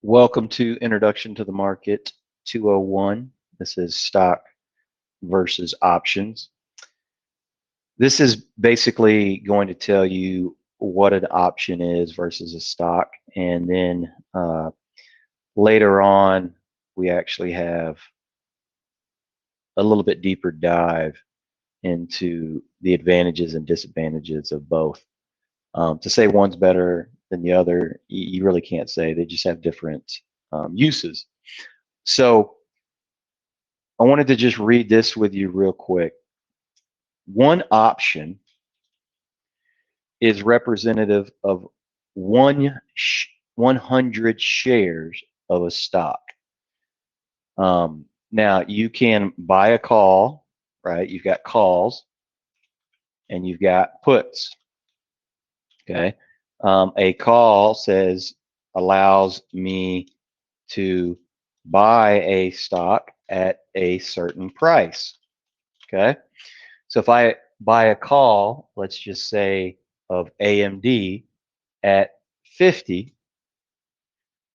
Welcome to Introduction to the Market 201. This is stock versus options. This is basically going to tell you what an option is versus a stock. And then later on, we actually have a little bit deeper dive into the advantages and disadvantages of both. To say one's better than the other, you really can't say. They just have different uses. So I wanted to just read this with you real quick. One option is representative of 100 shares of a stock. Now, you can buy a call, right? You've got calls and you've got puts, okay? A call allows me to buy a stock at a certain price, okay? So if I buy a call, let's just say of AMD at 50,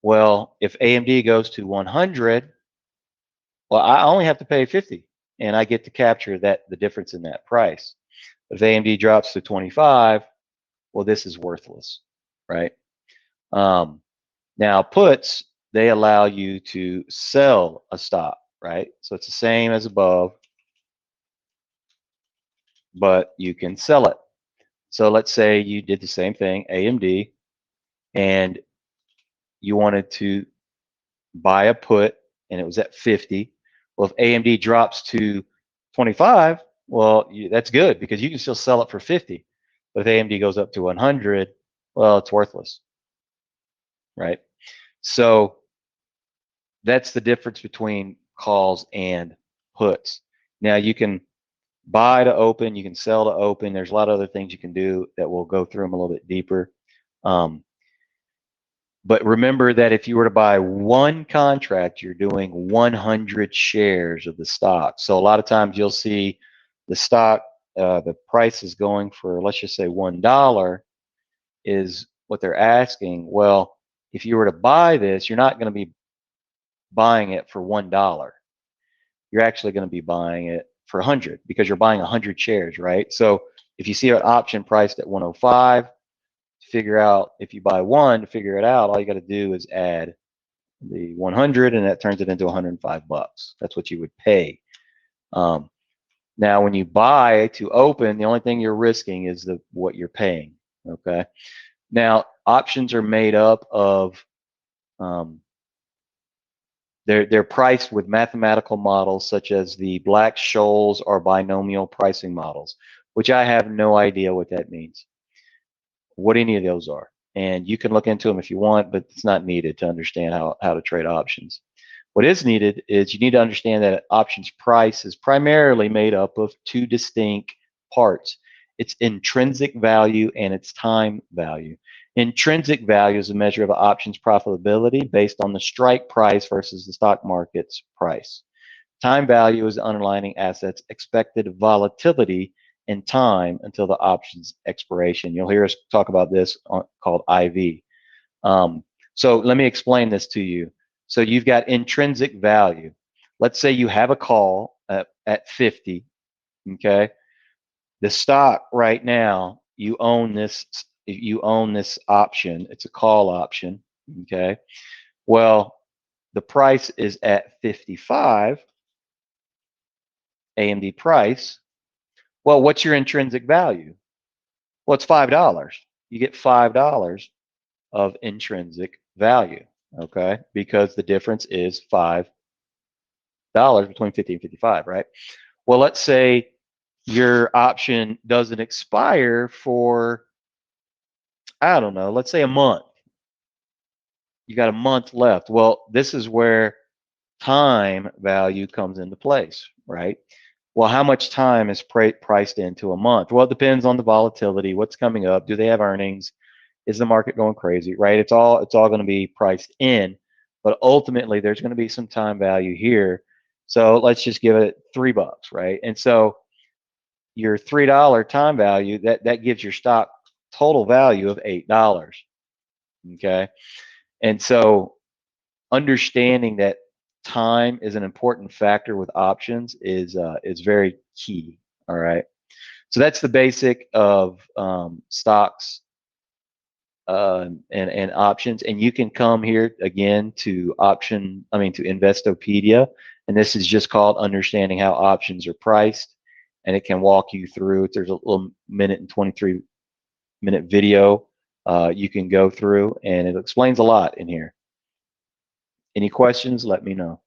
well, if AMD goes to 100, well, I only have to pay 50 and I get to capture the difference in that price. If AMD drops to 25, well, this is worthless, right? Now puts, they allow you to sell a stock, right? So it's the same as above, but you can sell it. So let's say you did the same thing, AMD, and you wanted to buy a put and it was at 50. Well, if AMD drops to 25, well, that's good because you can still sell it for 50. But if AMD goes up to 100, well, it's worthless, right? So that's the difference between calls and puts. Now you can buy to open, you can sell to open. There's a lot of other things you can do that we'll go through them a little bit deeper. But remember that if you were to buy one contract, you're doing 100 shares of the stock. So a lot of times you'll see the stock, the price is going for, let's just say $1 is what they're asking. Well, if you were to buy this, you're not going to be buying it for $1. You're actually going to be buying it for 100 because you're buying 100 shares, right? So if you see an option priced at 105, figure out if you buy one, to figure it out, all you got to do is add the 100 and that turns it into 105 bucks. That's what you would pay. Now when you buy to open, the only thing you're risking is what you're paying, okay? Now options are made up of they're priced with mathematical models such as the Black-Scholes or binomial pricing models, which I have no idea what that means, what any of those are. And you can look into them if you want, but it's not needed to understand how to trade options. What is needed is you need to understand that options price is primarily made up of two distinct parts. It's intrinsic value and its time value. Intrinsic value is a measure of an options profitability based on the strike price versus the stock market's price. Time value is the underlying asset's expected volatility in time until the option's expiration. You'll hear us talk about this called IV. So let me explain this to you. So you've got intrinsic value. Let's say you have a call at 50, okay? The stock right now, you own this option. It's a call option, okay? Well, the price is at 55, AMD price. Well, what's your intrinsic value? Well, it's $5. You get $5 of intrinsic value, okay? Because the difference is $5 between 50 and 55, right? Well, let's say your option doesn't expire for, I don't know, let's say a month. You got a month left. Well, this is where time value comes into place, right? Well, how much time is priced into a month? Well, it depends on the volatility, what's coming up, do they have earnings, is the market going crazy, right? It's all going to be priced in, but ultimately there's going to be some time value here. So let's just give it $3, right? And so your $3 time value, that gives your stock total value of $8. Okay. And so understanding that time is an important factor with options is very key. All right. So that's the basic of stocks and options. And you can come here again to to Investopedia. And this is just called understanding how options are priced. And it can walk you through. There's a little minute and 23-minute video you can go through, and it explains a lot in here. Any questions? Let me know.